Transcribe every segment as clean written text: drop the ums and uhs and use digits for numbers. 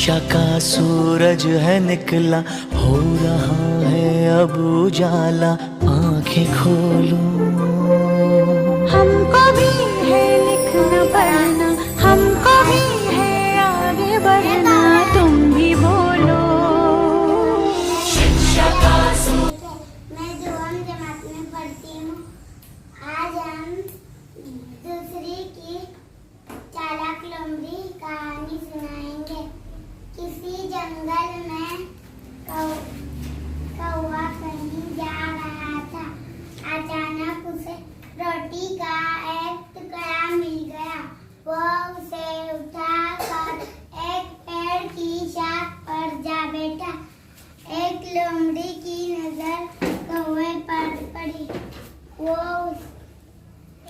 शिक्षा का सूरज है निकला, हो रहा है अब उजाला, आंखें खोलो। हमको भी है लिखना पढ़ना, हमको भी है आगे बढ़ना, तुम भी बोलो। शिक्षा का मैं जोहम जमात में पढ़ती हूँ। आज हम दूसरी की चालाक लोमड़ी कहानी सुनाएंगे। किसी जंगल में कौवा कहीं जा रहा था। अचानक उसे रोटी का एक टुकड़ा मिल गया। वो उसे उठाकर एक पेड़ की शाख पर जा बैठा। एक लोमड़ी की नजर कौवे पर पड़ी। वो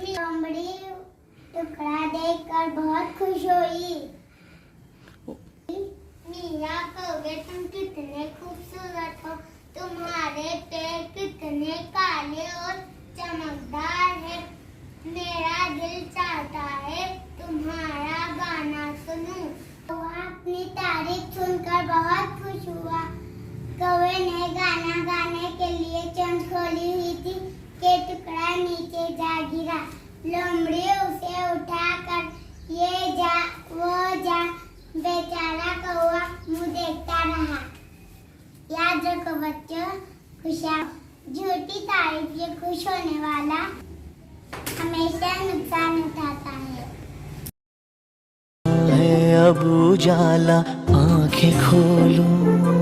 लोमड़ी टुकड़ा देखकर बहुत खुश हुई। मियाँ कौवे, तुम कितने खूबसूरत हो, तुम्हारे पैर कितने काले और चमकदार है। मेरा दिल चाहता है तुम्हारा गाना सुनूं। कौवा अपनी तारीफ सुनकर बहुत खुश हुआ। कौवे ने गाना गाने के लिए चोंच खोली हुई थी कि टुकड़ा नीचे जा गिरा। लोमड़ी उसे उठाकर बेचारा कौवा मुँह देखता रहा। याद रखो बच्चों, झूठी तारीफ से खुश होने वाला हमेशा नुकसान उठाता है। अब उजाला, आंखें खोलो।